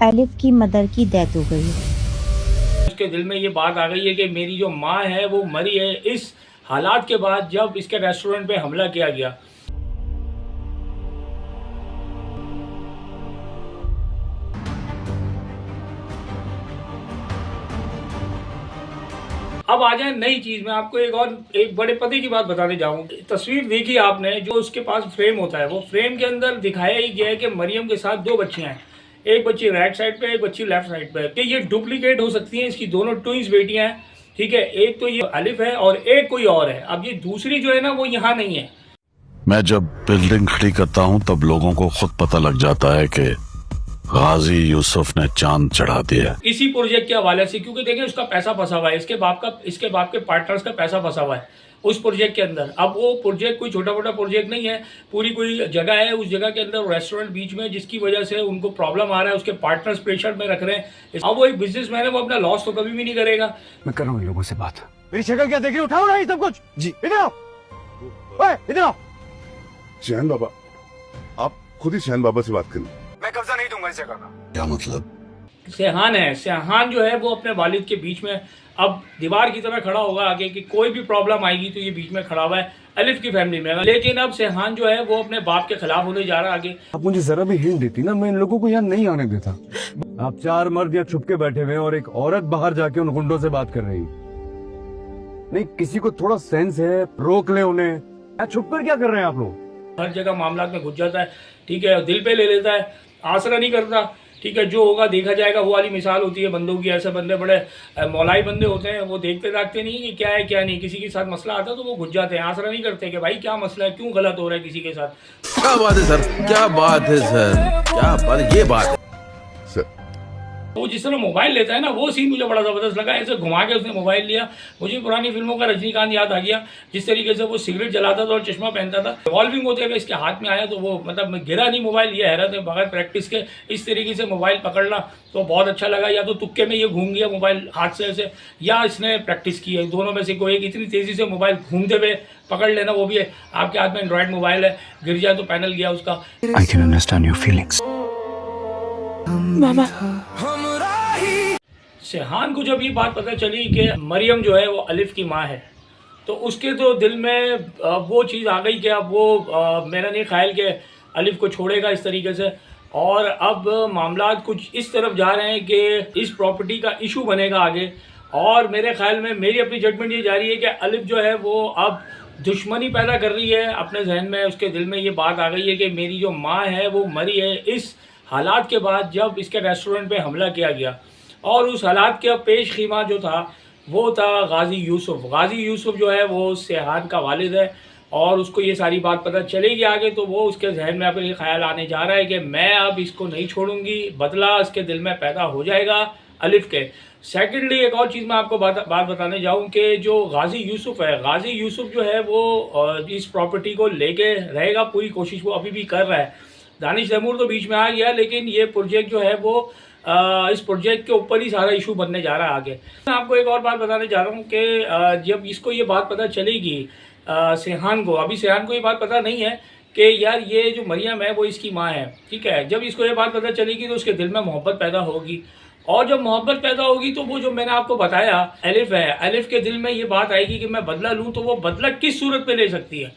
Elif की mother की death हो गई है। उसके दिल में ये बात आ गई है कि मेरी जो माँ है वो मरी है इस हालात के बाद जब इसके रेस्टोरेंट पे हमला किया गया। अब आ जाए नई चीज में, आपको एक बड़े पते की बात बताने जाऊंगा। तस्वीर देखी आपने, जो उसके पास फ्रेम होता है, वो फ्रेम के अंदर दिखाया ही गया है कि मरियम के साथ दो बच्चियां हैं, एक बच्ची राइट साइड पे, एक बच्ची लेफ्ट साइड पे, कि ये डुप्लीकेट हो सकती हैं, इसकी दोनों ट्विंस बेटियां हैं। ठीक है, एक तो ये अलिफ है और एक कोई और है। अब ये दूसरी जो है ना वो यहाँ नहीं है। मैं जब बिल्डिंग खड़ी करता हूँ तब लोगों को खुद पता लग जाता है कि गाजी यूसुफ ने चांद चढ़ा दिया। इसी प्रोजेक्ट के हवाले से, क्योंकि देखिए उसका पैसा फंसा हुआ है, इसके बाप के पार्टनर्स का पैसा फंसा हुआ है उस प्रोजेक्ट के अंदर। अब वो प्रोजेक्ट कोई छोटा मोटा प्रोजेक्ट नहीं है, पूरी कोई जगह है, उस जगह के अंदर रेस्टोरेंट बीच में, जिसकी वजह से उनको प्रॉब्लम आ रहा है, उसके पार्टनर्स प्रेशर में रख रहे हैं। अब वो एक बिजनेसमैन है, वो अपना लॉस तो कभी भी नहीं करेगा। मैं कर रहा हूँ इन लोगों से बात। मेरी शक्ल क्या देख रही, उठाओ ना ये सब कुछ। जी इधर आओ, इधर आओ। शहन बाबा, आप खुद ही शहन बाबा से बात करें। मैं कब्जा नहीं दूंगा इस जगह का। क्या मतलब? सेहान है, सेहान जो है वो अपने वालिद के बीच में अब दीवार की तरह खड़ा होगा आगे, कि कोई भी प्रॉब्लम आएगी तो ये बीच में खड़ा हुआ है अलिफ की फैमिली में। लेकिन अब सेहान जो है वो अपने बाप के खिलाफ होने जा रहा है आगे। आप मुझे जरा भी हिंट देती ना, मैं इन लोगों को यहाँ नहीं आने देता। आप चार मर्द यहाँ छुप के बैठे हुए और एक औरत बाहर जाके उन गुंडों से बात कर रही। नहीं, किसी को थोड़ा सेंस है, रोक ले उन्हें। छुप कर क्या कर रहे हैं आप लोग? हर जगह मामला में घुस जाता है, ठीक है, दिल पे ले लेता है, आसरा नहीं करता। ठीक है, जो होगा देखा जाएगा, वो वाली मिसाल होती है बंदों की। ऐसे बंदे बड़े मौलाई बंदे होते हैं, वो देखते दाखते नहीं कि क्या है क्या नहीं। किसी के साथ मसला आता है तो वो घुस जाते हैं, आसरा नहीं करते कि भाई क्या मसला है, क्यों गलत हो रहा है किसी के साथ। क्या बात है सर, क्या बात है सर, क्या बात है, ये बात है सर। वो जिस तरह मोबाइल लेता है ना, वो सीन मुझे बड़ा ज़बरदस्त लगा। ऐसे घुमा के उसने मोबाइल लिया, मुझे पुरानी फिल्मों का रजनीकांत याद आ गया, जिस तरीके से वो सिगरेट जलाता था और चश्मा पहनता था। रिवॉल्विंग होते हुए इसके हाथ में आया तो वो मतलब गिरा नहीं मोबाइल, ये हैरत है, बगैर प्रैक्टिस के इस तरीके से मोबाइल पकड़ना तो बहुत अच्छा लगा। या तो तुक्के में ये घूम गया मोबाइल हाथ से ऐसे, या इसने प्रैक्टिस की है, दोनों में से कोई एक। इतनी तेज़ी से मोबाइल घूमते हुए पकड़ लेना, वो भी है आपके हाथ में एंड्रॉयड मोबाइल है, गिर जाए तो पैनल गया उसका। I can understand your feelings. सेहान को जब ये बात पता चली कि मरियम जो है वो अलिफ की माँ है, तो उसके तो दिल में वो चीज़ आ गई कि अब वो मेरा नहीं ख्याल कि अलिफ को छोड़ेगा इस तरीके से। और अब मामला कुछ इस तरफ जा रहे हैं कि इस प्रॉपर्टी का इशू बनेगा आगे। और मेरे ख्याल में, मेरी अपनी जजमेंट ये जा रही है कि अलिफ जो है वो अब दुश्मनी पैदा कर रही है अपने जहन में। उसके दिल में ये बात आ गई है कि मेरी जो माँ है वो मरी है इस हालात के बाद जब इसके रेस्टोरेंट पे हमला किया गया। और उस हालात का पेश खीमा जो था वो था गाजी यूसुफ। गाजी यूसुफ जो है वो सेहान का वालिद है, और उसको ये सारी बात पता चलेगी आगे तो वो उसके जहन में अब ये ख्याल आने जा रहा है कि मैं अब इसको नहीं छोड़ूंगी। बदला इसके दिल में पैदा हो जाएगा अलिफ के। सेकेंडली, एक और चीज़ मैं आपको बात बताने जाऊँ कि जो गाजी यूसुफ है, गाजी यूसुफ जो है वो इस प्रॉपर्टी को लेके रहेगा, पूरी कोशिश वो अभी भी कर रहा है। दानिश तैमूर तो बीच में आ गया, लेकिन ये प्रोजेक्ट जो है वो इस प्रोजेक्ट के ऊपर ही सारा इशू बनने जा रहा है आगे। मैं आपको एक और बात बताने जा रहा हूँ कि जब इसको ये बात पता चलेगी सेहान को, अभी सेहान को ये बात पता नहीं है कि यार ये जो मरियम है वो इसकी माँ है, ठीक है। जब इसको ये बात पता चलेगी तो उसके दिल में मोहब्बत पैदा होगी, और जब मोहब्बत पैदा होगी तो वो जो मैंने आपको बताया अलिफ है, अलिफ के दिल में ये बात आएगी कि मैं बदला लूँ, तो वो बदला किस सूरत में ले सकती है।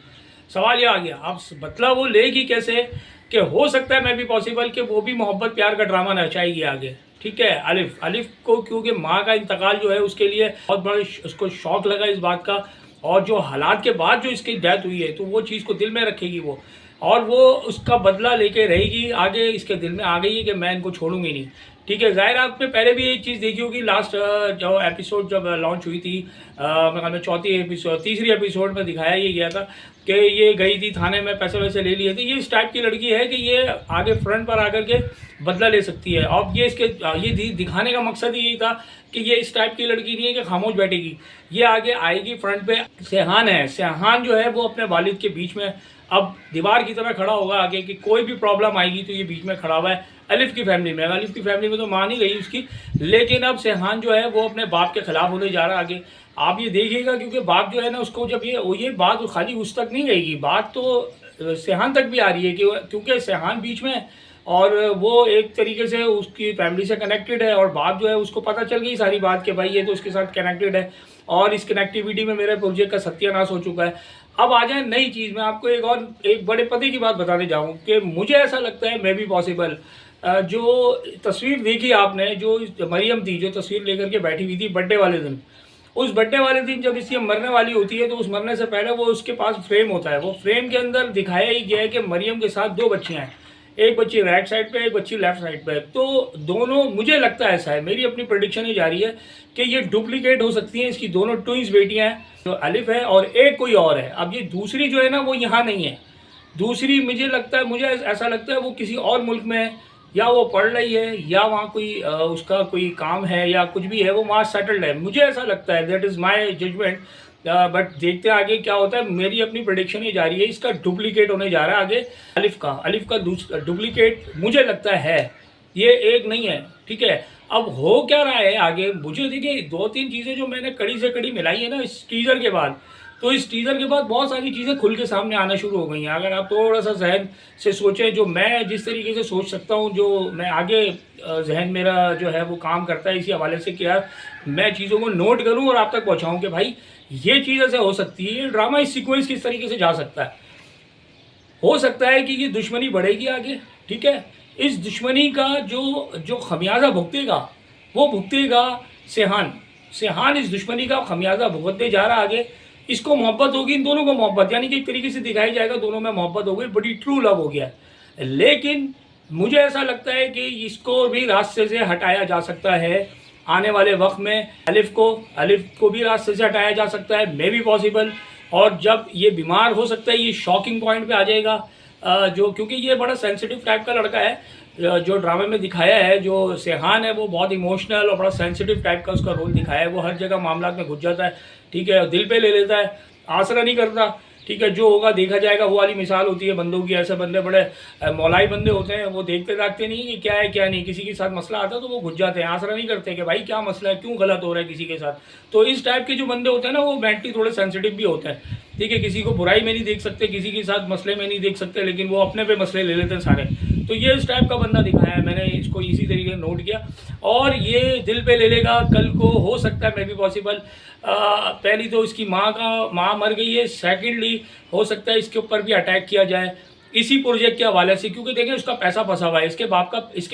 सवाल ये आ गया, अब बदला वो लेगी कैसे, कि हो सकता है मैं भी पॉसिबल कि वो भी मोहब्बत प्यार का ड्रामा नचाएगी आगे, ठीक है। अलिफ को, क्योंकि माँ का इंतकाल जो है उसके लिए बहुत बड़ा उसको शौक लगा इस बात का, और जो हालात के बाद जो इसकी डेथ हुई है तो वो चीज़ को दिल में रखेगी वो, और वो उसका बदला लेके रहेगी आगे। इसके दिल में आ गई है कि मैं इनको छोड़ूंगी नहीं, ठीक है। ज़ाहिर आपने पहले भी एक चीज़ देखी होगी, लास्ट जो एपिसोड जब लॉन्च हुई थी, मेरे ख्याल में तीसरी एपिसोड में दिखाया ये गया था कि ये गई थी थाने में, पैसे वैसे ले लिए थे। ये इस टाइप की लड़की है कि ये आगे फ्रंट पर आकर के बदला ले सकती है। और ये दिखाने का मकसद यही था कि ये इस टाइप की लड़की नहीं है कि खामोश बैठेगी, ये आगे आएगी फ्रंट पे। सेहान है, सेहान जो है वो अपने वालिद के बीच में अब दीवार की तरह खड़ा होगा आगे, कि कोई भी प्रॉब्लम आएगी तो ये बीच में खड़ा हुआ है अलिफ की फैमिली में। अलिफ की फैमिली में तो माँ नहीं गई उसकी, लेकिन अब सेहान जो है वो अपने बाप के खिलाफ होने जा रहा है आगे। आप ये देखिएगा, क्योंकि बाप जो है ना उसको, जब ये बात खाली उस तक नहीं रहेगी, बात तो सेहान तक भी आ रही है, क्योंकि सेहान बीच में और वो एक तरीके से उसकी फैमिली से कनेक्टेड है, और बात जो है उसको पता चल गई सारी बात कि भाई ये तो उसके साथ कनेक्टेड है, और इस कनेक्टिविटी में मेरे प्रोजेक्ट का सत्यानाश हो चुका है। अब आ जाए नई चीज़ में, आपको एक बड़े पते की बात बताने जाऊँ कि मुझे ऐसा लगता है मे बी पॉसिबल, जो तस्वीर देखी आपने, जो मरियम थी जो तस्वीर लेकर के बैठी हुई थी बर्थडे वाले दिन, उस बर्थडे वाले दिन जब इसकी मरने वाली होती है तो उस मरने से पहले वो उसके पास फ्रेम होता है, वो फ्रेम के अंदर दिखाया ही गया है कि मरियम के साथ 2 बच्चियाँ हैं, एक बच्ची राइट साइड पे, एक बच्ची लेफ्ट साइड पे। तो दोनों, मुझे लगता है ऐसा है, मेरी अपनी प्रेडिक्शन ही जा रही है कि ये डुप्लीकेट हो सकती हैं, इसकी दोनों ट्विंस बेटियाँ हैं, जो अलिफ है और एक कोई और है। अब ये दूसरी जो है ना वो यहाँ नहीं है, दूसरी मुझे ऐसा लगता है वो किसी और मुल्क में है, या वो पढ़ रही है, या वहाँ कोई उसका कोई काम है, या कुछ भी है, वो वहाँ सेटल्ड है, मुझे ऐसा लगता है। That is my judgement. But देखते हैं आगे क्या होता है। मेरी अपनी प्रेडिक्शन ही जा रही है, इसका डुप्लीकेट होने जा रहा है आगे। अलिफ का डुप्लीकेट मुझे लगता है, ये एक नहीं है, ठीक है। अब हो क्या रहा है आगे, मुझे देखिए 2-3 चीज़ें जो मैंने कड़ी से कड़ी मिलाई है ना इस टीज़र के बाद, तो इस टीज़र के बाद बहुत सारी चीज़ें खुल के सामने आना शुरू हो गई हैं। अगर आप थोड़ा सा जहन से सोचें, जो मैं जिस तरीके से सोच सकता हूँ, जो मैं आगे जहन मेरा जो है वो काम करता है इसी हवाले से कि यार मैं चीज़ों को नोट करूँ और आप तक पहुँचाऊँ कि भाई ये चीज़ ऐसे हो सकती है, ड्रामा इस सीक्वेंस किस तरीके से जा सकता है। हो सकता है कि ये दुश्मनी बढ़ेगी आगे, ठीक है। इस दुश्मनी का जो खमियाजा भुगतेगा वो भुगतेगा सेहान इस दुश्मनी का खमियाजा भुगतते जा रहा आगे। इसको मोहब्बत होगी, इन दोनों को मोहब्बत, यानी कि एक तरीके से दिखाया जाएगा दोनों में मोहब्बत हो गई, बड़ी ट्रू लव हो गया है। लेकिन मुझे ऐसा लगता है कि इसको भी रास्ते से हटाया जा सकता है आने वाले वक्त में। अलिफ को भी रास्ते से हटाया जा सकता है, मे बी पॉसिबल। और जब ये बीमार हो सकता है, ये शॉकिंग पॉइंट पे आ जाएगा, जो क्योंकि ये बड़ा सेंसिटिव टाइप का लड़का है, जो ड्रामे में दिखाया है, जो सेहान है वो बहुत इमोशनल और बड़ा सेंसिटिव टाइप का उसका रोल दिखाया है। वो हर जगह मामला में घुस जाता है, ठीक है, दिल पे ले लेता है, आसरा नहीं करता, ठीक है। जो होगा देखा जाएगा, वो वाली मिसाल होती है बंदों की। ऐसे बंदे बड़े मौलाई बंदे होते हैं, वो देखते नहीं कि क्या है क्या नहीं, किसी के साथ मसला आता है तो वो घुस जाते हैं, आसरा नहीं करते कि भाई क्या मसला है, क्यों गलत हो रहा है किसी के साथ। तो इस टाइप के जो बंदे होते हैं ना, वो मेंटली थोड़े सेंसिटिव भी होते हैं, ठीक है। किसी को बुराई में नहीं देख सकते, किसी के साथ मसले में नहीं देख सकते, लेकिन वो अपने पे मसले ले लेते हैं सारे। तो ये इस टाइप का बंदा दिखाया है, मैंने इसको इसी तरीके से नोट किया। और ये दिल पे ले लेगा, कल को हो सकता है मे बी पॉसिबल। पहली तो इसकी माँ मर गई है, सेकेंडली हो सकता है इसके ऊपर भी अटैक किया जाए इसी प्रोजेक्ट के हवाले से, क्योंकि देखें उसका पैसा फंसा हुआ है, इसके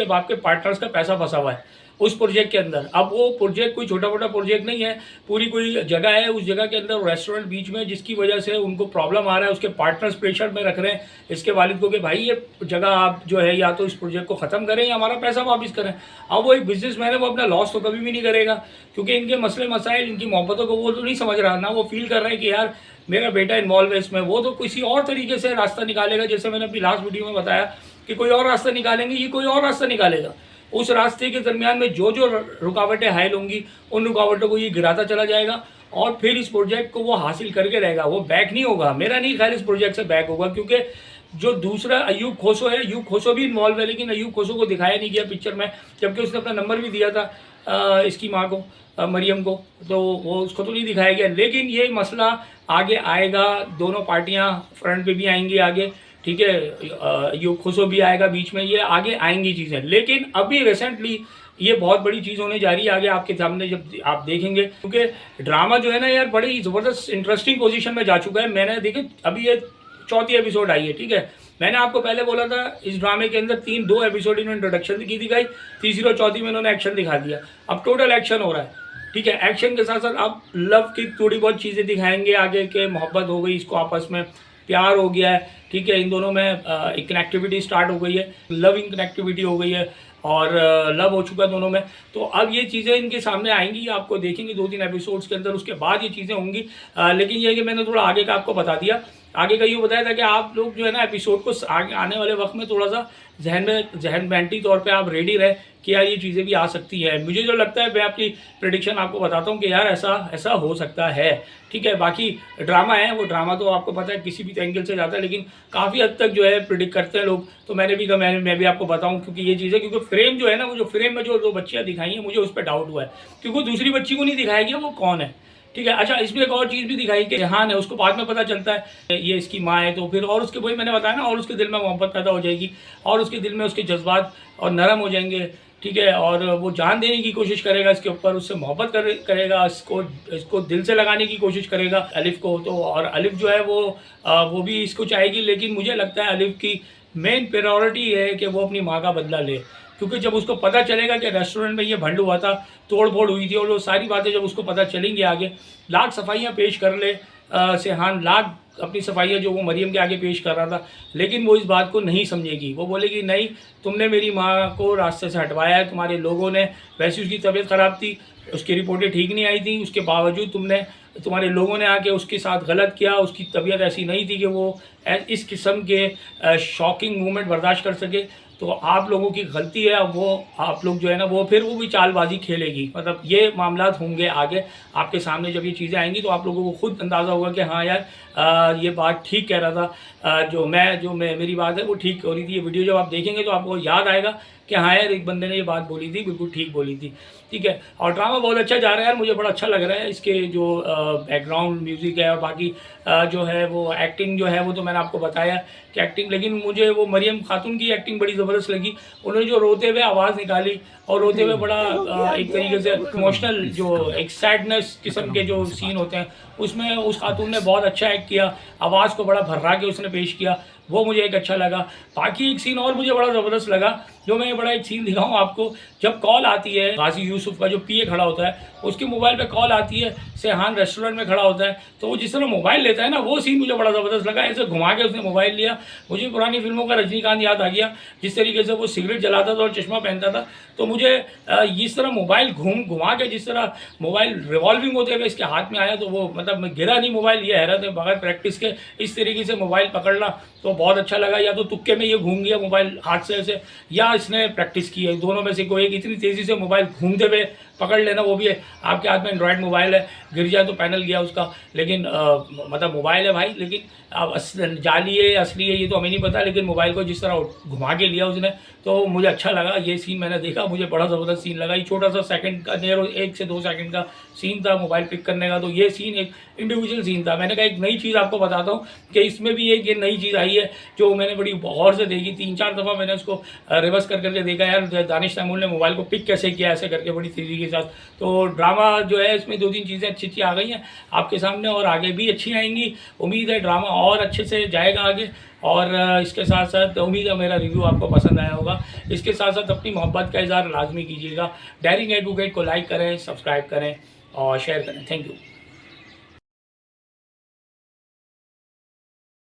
बाप के पार्टनर्स का पैसा फंसा हुआ है उस प्रोजेक्ट के अंदर। अब वो प्रोजेक्ट कोई छोटा मोटा प्रोजेक्ट नहीं है, पूरी कोई जगह है, उस जगह के अंदर रेस्टोरेंट बीच में, जिसकी वजह से उनको प्रॉब्लम आ रहा है। उसके पार्टनर्स प्रेशर में रख रहे हैं इसके वालिद को कि भाई ये जगह आप जो है या तो इस प्रोजेक्ट को ख़त्म करें या हमारा पैसा वापस करें। अब वो एक बिजनेसमैन है, वो अपना लॉस तो कभी भी नहीं करेगा, क्योंकि इनके मसले मसाइल, इनकी मोहब्बतों को वो तो नहीं समझ रहा ना, वो फील कर रहा है कि यार मेरा बेटा इन्वॉल्व है इसमें। वो तो किसी और तरीके से रास्ता निकालेगा, जैसे मैंने अपनी लास्ट वीडियो में बताया कि कोई और रास्ता निकालेंगे, ये कोई और रास्ता निकालेगा। उस रास्ते के दरमियान में जो रुकावटें हायल होंगी, उन रुकावटों को ये गिराता चला जाएगा, और फिर इस प्रोजेक्ट को वो हासिल करके रहेगा। वो बैक नहीं होगा, मेरा नहीं ख्याल इस प्रोजेक्ट से बैक होगा, क्योंकि जो दूसरा अयूब खोसो है, अयूब खोसो भी इन्वॉल्व है, लेकिन अयूब खोसो को दिखाया नहीं गया पिक्चर में, जबकि उसने अपना नंबर भी दिया था इसकी माँ को, मरियम को, तो वो उसको तो नहीं दिखाया गया। लेकिन ये मसला आगे आएगा, दोनों पार्टियाँ फ्रंट पे भी आएंगी आगे, ठीक है, यूब खुशो भी आएगा बीच में, ये आगे आएंगी चीज़ें। लेकिन अभी रिसेंटली ये बहुत बड़ी चीज़ होने जा रही है आगे आपके सामने, जब आप देखेंगे, क्योंकि ड्रामा जो है ना यार बड़ी ज़बरदस्त इंटरेस्टिंग पोजीशन में जा चुका है। मैंने देखे अभी ये 4थी एपिसोड आई है, ठीक है। मैंने आपको पहले बोला था इस ड्रामे के अंदर 2 एपिसोड इन्होंने इंट्रोडक्शन की दिखाई, तीसरी और चौथी में इन्होंने एक्शन दिखा दिया। अब टोटल एक्शन हो रहा है, ठीक है। एक्शन के साथ साथ अब लव की थोड़ी बहुत चीज़ें दिखाएंगे आगे, के मोहब्बत हो गई, इसको आपस में प्यार हो गया है, ठीक है। इन दोनों में एक कनेक्टिविटी स्टार्ट हो गई है, लविंग कनेक्टिविटी हो गई है, और लव हो चुका है दोनों में। तो अब ये चीज़ें इनके सामने आएंगी, आपको देखेंगे 2-3 एपिसोड्स के अंदर, उसके बाद ये चीज़ें होंगी। लेकिन ये है कि मैंने थोड़ा आगे का आपको बता दिया, आगे का यूँ बताया था कि आप लोग जो है ना एपिसोड को आगे आने वाले वक्त में थोड़ा सा जहनबैंटी तौर पे आप रेडी रहे कि यार ये चीज़ें भी आ सकती है। मुझे जो लगता है मैं अपनी प्रेडिक्शन आपको बताता हूँ कि यार ऐसा हो सकता है, ठीक है। बाकी ड्रामा है, वो ड्रामा तो आपको पता है किसी भी एंगल से जाता है, लेकिन काफ़ी हद तक जो है प्रिडिक्ट करते हैं लोग। तो मैंने भी कहा मैं भी आपको बताऊँ, क्योंकि ये चीज़ें, क्योंकि फ्रेम जो है ना, वो जो फ्रेम में जो 2 बच्चियाँ दिखाई हैं, मुझे उस पर डाउट हुआ है, क्योंकि दूसरी बच्ची को नहीं दिखाया गया वो कौन है, ठीक है। अच्छा, इसमें एक और चीज़ भी दिखाई कि रेहान है, उसको बाद में पता चलता है ये इसकी माँ है, तो फिर और उसके, वही मैंने बताया ना, और उसके दिल में मोहब्बत पैदा हो जाएगी और उसके दिल में उसके जज्बात और नरम हो जाएंगे, ठीक है। और वो जान देने की कोशिश करेगा इसके ऊपर, उससे मोहब्बत करेगा, इसको दिल से लगाने की कोशिश करेगा अलिफ को। तो और अलिफ जो है वो भी इसको चाहेगी, लेकिन मुझे लगता है अलिफ की मेन प्रायोरिटी है कि वो अपनी माँ का बदला ले, क्योंकि जब उसको पता चलेगा कि रेस्टोरेंट में ये भंड हुआ था, तोड़ फोड़ हुई थी, और वो सारी बातें जब उसको पता चलेंगी आगे, लाख सफाइयाँ पेश कर ले सेहान, लाख अपनी सफाइयाँ जो वो मरियम के आगे पेश कर रहा था, लेकिन वो इस बात को नहीं समझेगी। वो बोलेगी नहीं, तुमने मेरी माँ को रास्ते से हटवाया है, तुम्हारे लोगों ने, वैसे उसकी तबीयत ख़राब थी, उसकी रिपोर्टें ठीक नहीं आई थी, उसके बावजूद तुम्हारे लोगों ने आके उसके साथ गलत किया। उसकी तबीयत ऐसी नहीं थी कि वो इस किस्म के शॉकिंग मूवमेंट बर्दाश्त कर सके। तो आप लोगों की गलती है। अब वो आप लोग जो है ना, वो फिर वो भी चालबाजी खेलेगी। मतलब ये मामलात होंगे आगे आपके सामने, जब ये चीज़ें आएंगी तो आप लोगों को खुद अंदाज़ा होगा कि हाँ यार ये बात ठीक कह रहा था, जो मेरी बात है वो ठीक हो रही थी। ये वीडियो जब आप देखेंगे तो आपको याद आएगा कि हाँ यार, एक बंदे ने ये बात बोली थी, बिल्कुल ठीक बोली थी, ठीक है। और ड्रामा बहुत अच्छा जा रहा है यार, मुझे बड़ा अच्छा लग रहा है। इसके जो बैकग्राउंड म्यूज़िक है और बाकी जो है वो एक्टिंग जो है वो तो मैंने आपको बताया कि एक्टिंग, लेकिन मुझे वो मरियम खातून की एक्टिंग बड़ी ज़बरदस्त लगी। उन्होंने जो रोते हुए आवाज़ निकाली और रोते हुए बड़ा एक तरीके से इमोशनल, जो एक सैडनेस किस्म के जो सीन होते हैं, उसमें उस खातून ने बहुत अच्छा एक्ट किया, आवाज़ को बड़ा भर्रा के उसने पेश किया, वो मुझे एक अच्छा लगा। बाकी एक सीन और मुझे बड़ा ज़बरदस्त लगा, जो मैं बड़ा एक सीन दिखाऊँ आपको। जब कॉल आती है गाजी यूसुफ का, जो पीए खड़ा होता है, उसके मोबाइल पे कॉल आती है, सेहान रेस्टोरेंट में खड़ा होता है, तो वो जिस तरह मोबाइल लेता है ना, वो सीन मुझे बड़ा ज़बरदस्त लगा। ऐसे घुमा के उसने मोबाइल लिया, मुझे पुरानी फिल्मों का रजनीकांत याद आ गया, जिस तरीके से वो सिगरेट जलाता था और चश्मा पहनता था। तो मुझे इस तरह मोबाइल घुमा के, जिस तरह मोबाइल रिवॉल्विंग होते हुए इसके हाथ में आया, तो वो मतलब गिरा नहीं मोबाइल, ये हैरत है, बगैर प्रैक्टिस के इस तरीके से मोबाइल पकड़ना तो बहुत अच्छा लगा। या तो तुक्के में ये घूम गया मोबाइल हाथ से या इसने प्रैक्टिस की है, दोनों में से कोई एक। इतनी तेज़ी से मोबाइल घूमते हुए पकड़ लेना, वो भी है आपके हाथ में एंड्रॉयड मोबाइल है, गिर जाए तो पैनल गया उसका, लेकिन मतलब मोबाइल है भाई, लेकिन अब जाली है असली है ये तो हमें नहीं पता, लेकिन मोबाइल को जिस तरह घुमा के लिया उसने, तो मुझे अच्छा लगा। ये सीन मैंने देखा, मुझे बड़ा ज़बरदस्त सीन लगा। ये छोटा सा सेकंड का, नियर 1 से 2 सेकंड का सीन था मोबाइल पिक करने का, तो ये सीन एक इंडिविजुअल सीन था। मैंने कहा एक नई चीज़ आपको बताता हूँ कि इसमें भी एक ये नई चीज़ आई है जो मैंने बड़ी गौर से देखी। 3-4 दफ़ा मैंने उसको रिवर्स करके देखा, यार दानिश तैमूर ने मोबाइल को पिक कैसे किया, ऐसे करके बड़ी तेज़ी के साथ। तो ड्रामा जो है इसमें 2-3 चीज़ें अच्छी आ गई हैं आपके सामने, और आगे भी अच्छी आएंगी। उम्मीद है ड्रामा और अच्छे से जाएगा आगे। और इसके साथ साथ उम्मीद है मेरा रिव्यू आपको पसंद आया होगा। इसके साथ साथ अपनी मोहब्बत का इज़हार लाजमी कीजिएगा। डेयरिंग एडवोकेट को लाइक करें, सब्सक्राइब करें और शेयर करें। Thank you.